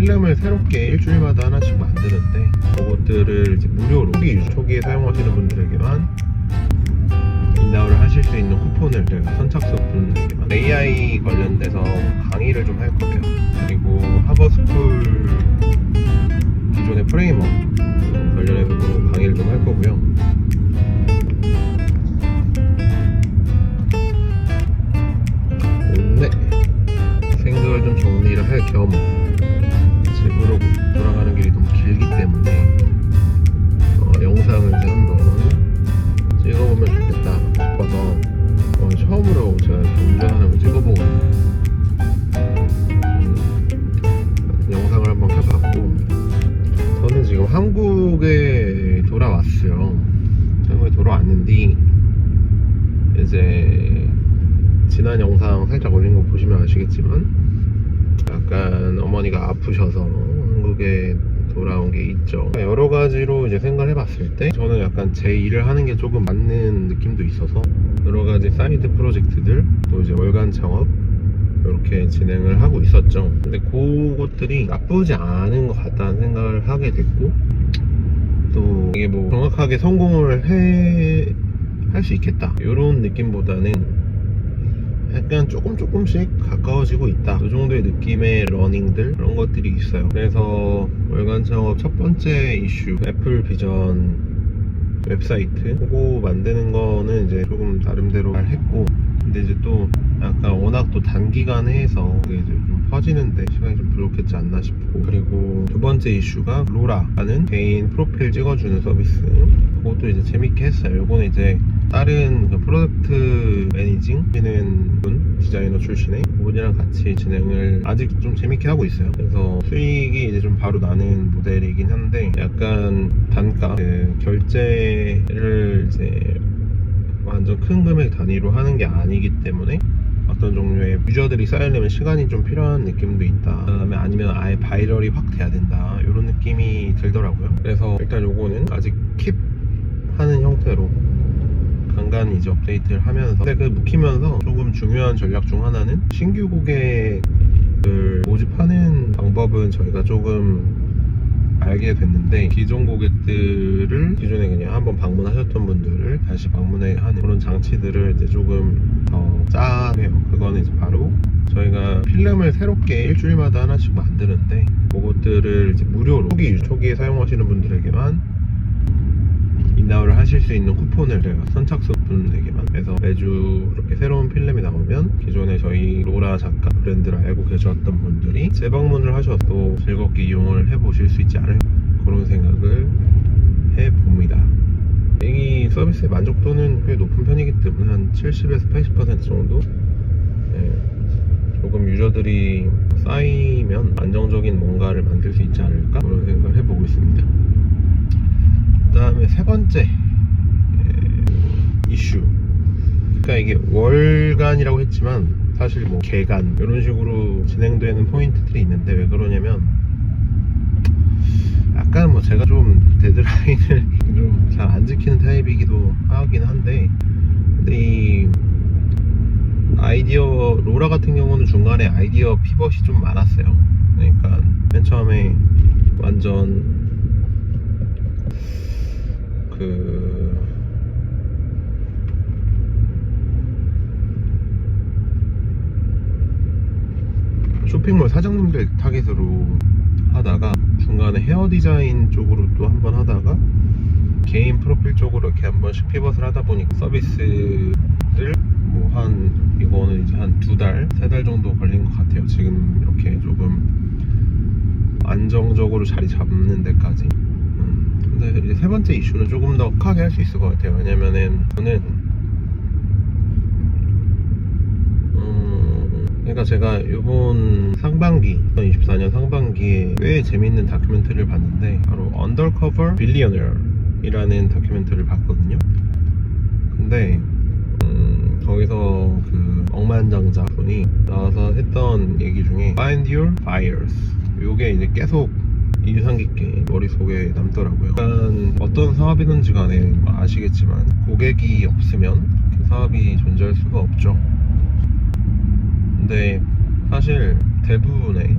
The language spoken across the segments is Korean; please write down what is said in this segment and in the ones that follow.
필름을 새롭게 일주일마다 하나씩 만드는데 그것들을 이제 무료로 초기에 사용하시는 분들에게만 인하울을 하실 수 있는 쿠폰을 제가 선착순 분들에게만 AI 관련돼서 강의를 좀 할 거예요. 그리고 하버스쿨 기존의 프레임워크 관련해서도 강의를 좀 할 거고요. 네, 생각을 좀 정리를 할 겸 집으로 돌아가는 길이 너무 길기 때문에 영상을 이제 한번 찍어보면 좋겠다 싶어서 처음으로 제가 운전하는 걸 찍어보고 영상을 한번 켜봤고, 저는 지금 한국에 돌아왔어요. 한국에 돌아왔는데 이제 지난 영상 살짝 올린 거 보시면 아시겠지만 약간 어머니가 아프셔서 한국에 돌아온 게 있죠. 여러 가지로 이제 생각을 해봤을 때 저는 약간 제 일을 하는 게 조금 맞는 느낌도 있어서 여러 가지 사이드 프로젝트들 또 이제 월간 창업 이렇게 진행을 하고 있었죠. 근데 그것들이 나쁘지 않은 것 같다는 생각을 하게 됐고, 또 이게 뭐 정확하게 성공을 할 수 있겠다 이런 느낌보다는 약간 조금씩 가까워지고 있다 이 정도의 느낌의 러닝들 그런 것들이 있어요. 그래서 월간 창업 첫 번째 이슈 애플 비전 웹사이트 그거 만드는 거는 이제 조금 나름대로 잘 했고, 근데 이제 또 약간 워낙 또 단기간에 해서 그게 이제 좀 퍼지는데 시간이 좀 부족했지 않나 싶고, 그리고 두 번째 이슈가 로라라는 개인 프로필 찍어주는 서비스, 그것도 이제 재밌게 했어요. 이거는 이제 다른 그 프로덕트 매니징 하는 분, 디자이너 출신의 그분이랑 같이 진행을 아직 좀 재밌게 하고 있어요. 그래서 수익이 이제 좀 바로 나는 모델이긴 한데 약간 단가 결제를 이제 완전 큰 금액 단위로 하는 게 아니기 때문에 어떤 종류의 유저들이 쌓이려면 시간이 좀 필요한 느낌도 있다. 그다음에 아니면 아예 바이럴이 확 돼야 된다 이런 느낌이 들더라고요. 그래서 일단 요거는 아직 킵 하는 형태로 간간히 이제 업데이트를 하면서, 근데 그 묵히면서 조금 중요한 전략 중 하나는 신규 고객을 모집하는 방법은 저희가 조금 알게 됐는데, 기존 고객들을 기존에 그냥 한번 방문하셨던 분들을 다시 방문해 하는 그런 장치들을 이제 조금 더 짜해요. 그거는 이제 바로 저희가 필름을 새롭게 일주일마다 하나씩 만드는데 그것들을 이제 무료로 초기에 사용하시는 분들에게만 인하울을 하실 수 있는 쿠폰을 제가 선착순 분에게만 해서 매주 이렇게 새로운 필름이 나오면 기존에 저희 로라 작가 브랜드를 알고 계셨던 분들이 재방문을 하셔도 즐겁게 이용을 해보실 수 있지 않을까 그런 생각을 해봅니다. 이 서비스의 만족도는 꽤 높은 편이기 때문에 한 70에서 80% 정도 조금 유저들이 쌓이면 안정적인 뭔가를 만들 수 있지 않을까 그런 생각을 해보고 있습니다. 그 다음에 세 번째 이슈, 그러니까 이게 월간이라고 했지만 사실 뭐 개간 이런 식으로 진행되는 포인트들이 있는데, 왜 그러냐면 약간 뭐 제가 좀 데드라인을 좀 잘 안 지키는 타입이기도 하긴 한데, 근데 이 아이디어 로라 같은 경우는 중간에 아이디어 피벗이 좀 많았어요. 그러니까 맨 처음에 완전 쇼핑몰 사장님들 타깃으로 하다가 중간에 헤어 디자인 쪽으로 또 한번 하다가 개인 프로필 쪽으로 이렇게 한 번씩 피벗을 하다 보니까 서비스를 뭐 이거는 이제 한 2달, 3달 정도 걸린 것 같아요. 지금 이렇게 조금 안정적으로 자리 잡는 데까지. 근데 이제 세 번째 이슈는 조금 더 크게 할 수 있을 것 같아요. 왜냐면은 저는 그러니까 제가 이번 상반기 2024년 상반기에 꽤 재밌는 다큐멘터리를 봤는데 바로 Undercover Billionaire 이라는 다큐멘터리를 봤거든요. 근데 거기서 그 억만장자 분이 나와서 했던 얘기 중에 Find your buyers, 요게 이제 계속 인상 깊게 머릿속에 남더라고요. 일단 어떤 사업이든지 간에 아시겠지만 고객이 없으면 그 사업이 존재할 수가 없죠. 근데 사실 대부분의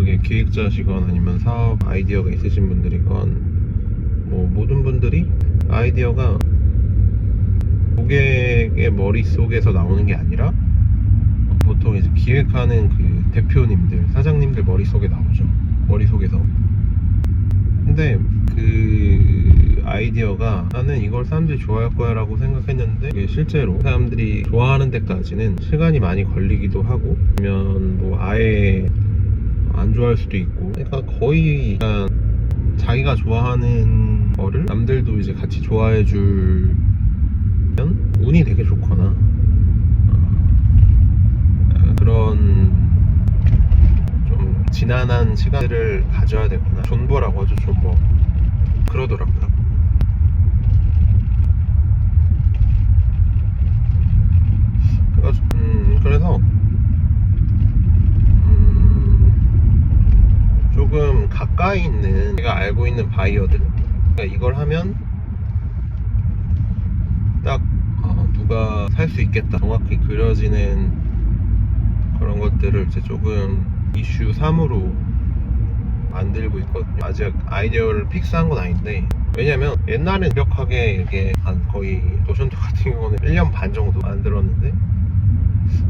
그게 기획자시건 아니면 사업 아이디어가 있으신 분들이건 뭐 모든 분들이 아이디어가 고객의 머릿속에서 나오는 게 아니라 보통 이제 기획하는 그 대표님들, 사장님들 머릿속에 나오죠. 머릿속에서. 근데 그 아이디어가 나는 이걸 사람들이 좋아할 거야 라고 생각했는데 이게 실제로 사람들이 좋아하는 데까지는 시간이 많이 걸리기도 하고 아니면 뭐 아예 안 좋아할 수도 있고, 그러니까 거의 그냥 자기가 좋아하는 거를 남들도 이제 같이 좋아해 주면 운이 되게 좋거나 그런 좀 지난한 시간을 가져야 되거나, 존버라고 하죠. 존버 그러더라고요. 그래서 조금 가까이 있는 제가 알고 있는 바이어들, 그러니까 이걸 하면 딱 누가 살 수 있겠다 정확히 그려지는 그런 것들을 이제 조금 이슈 3으로 만들고 있거든요. 아직 아이디어를 픽스한 건 아닌데, 왜냐면 옛날엔 완벽하게 이게 한 거의 노션토 같은 경우는 1년 반 정도 만들었는데,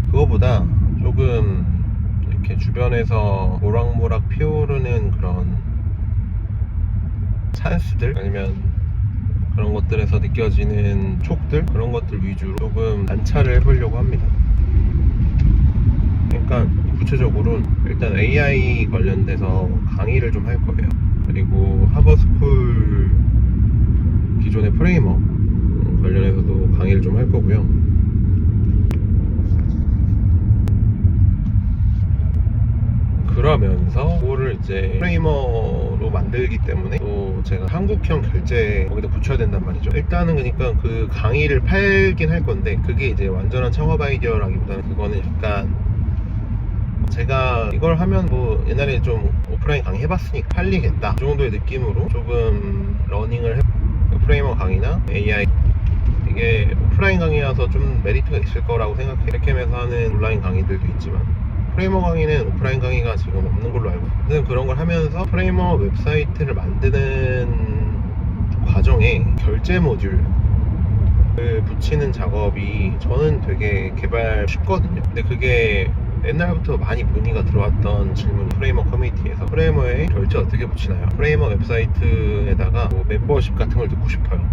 그거보다 조금 이렇게 주변에서 모락모락 피어오르는 그런 찬스들 아니면 그런 것들에서 느껴지는 촉들, 그런 것들 위주로 조금 관찰을 해보려고 합니다. 그러니까 구체적으로 일단 AI 관련돼서 강의를 좀 할 거예요. 그리고 하버스쿨 기존의 프레이머 관련해서도 강의를 좀 할 거고요. 그러면서 그거를 이제 프레이머로 만들기 때문에 또 제가 한국형 결제 거기다 붙여야 된단 말이죠. 일단은 그러니까 그 강의를 팔긴 할 건데, 그게 이제 완전한 창업 아이디어라기보다는 그거는 약간 제가 이걸 하면 뭐 옛날에 좀 오프라인 강의 해봤으니까 팔리겠다 그 정도의 느낌으로 조금 러닝을 해. 프레이머 강의나 AI, 이게 오프라인 강의라서 좀 메리트가 있을 거라고 생각해요. 이렇게면서 하는 온라인 강의들도 있지만 프레이머 강의는 오프라인 강의가 지금 없는 걸로 알고 있어요. 그런 걸 하면서 프레이머 웹사이트를 만드는 과정에 결제 모듈을 붙이는 작업이 저는 되게 개발 쉽거든요. 근데 그게 옛날부터 많이 문의가 들어왔던 질문이 프레이머 커뮤니티에서 프레이머에 결제 어떻게 붙이나요? 프레이머 웹사이트에다가 뭐 멤버십 같은 걸 넣고 싶어요.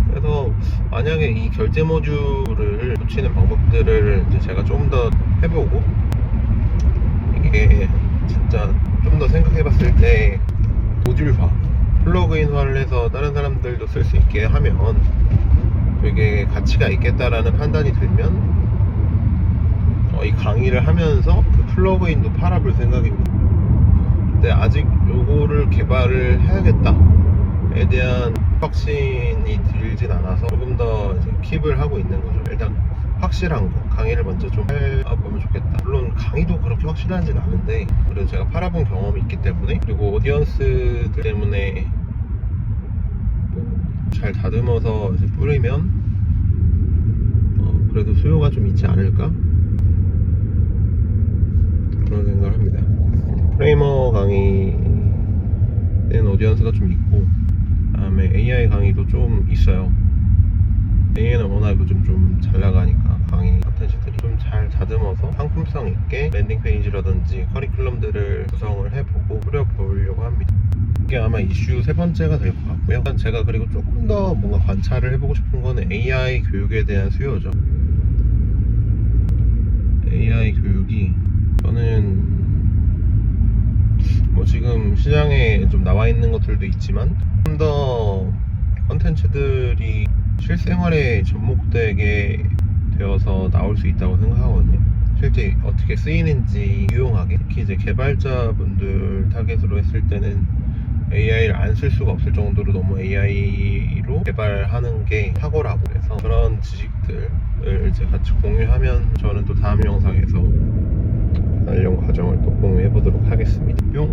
그래서 만약에 이 결제 모듈을 붙이는 방법들을 이제 제가 좀 더 해보고, 이게 진짜 좀 더 생각해봤을 때 모듈화, 플러그인화를 해서 다른 사람들도 쓸 수 있게 하면 되게 가치가 있겠다라는 판단이 들면 이 강의를 하면서 그 플러그인도 팔아볼 생각입니다. 근데 아직 요거를 개발을 해야겠다에 대한 확신이 들진 않아서 조금 더 이제 킵을 하고 있는 거죠. 일단 확실한 거 강의를 먼저 좀 해보면 좋겠다. 물론 강의도 그렇게 확실하진 않은데 그래도 제가 팔아본 경험이 있기 때문에, 그리고 오디언스들 때문에 뭐 잘 다듬어서 이제 뿌리면 그래도 수요가 좀 있지 않을까, 그런 생각을 합니다. 프레이머 강의는 오디언스가 좀 있고, 그다음에 AI 강의도 좀 있어요. AI는 워낙 요즘 좀 잘 나가니까 강의 컨텐츠들이 좀 잘 다듬어서 상품성 있게 랜딩 페이지라든지 커리큘럼들을 구성을 해보고 뿌려보려고 합니다. 이게 아마 이슈 세 번째가 될 것 같고요. 제가 그리고 조금 더 뭔가 관찰을 해보고 싶은 거는 AI 교육에 대한 수요죠. AI 교육이 저는 뭐 지금 시장에 좀 나와 있는 것들도 있지만 좀 더 컨텐츠들이 실생활에 접목되게 되어서 나올 수 있다고 생각하거든요. 실제 어떻게 쓰이는지 유용하게, 특히 이제 개발자분들 타겟으로 했을 때는 AI를 안 쓸 수가 없을 정도로 너무 AI로 개발하는 게 탁월하고, 그래서 그런 지식들을 이제 같이 공유하면 저는 또 다음 영상에서 관련 과정을 또 공유해 보도록 하겠습니다. 뿅!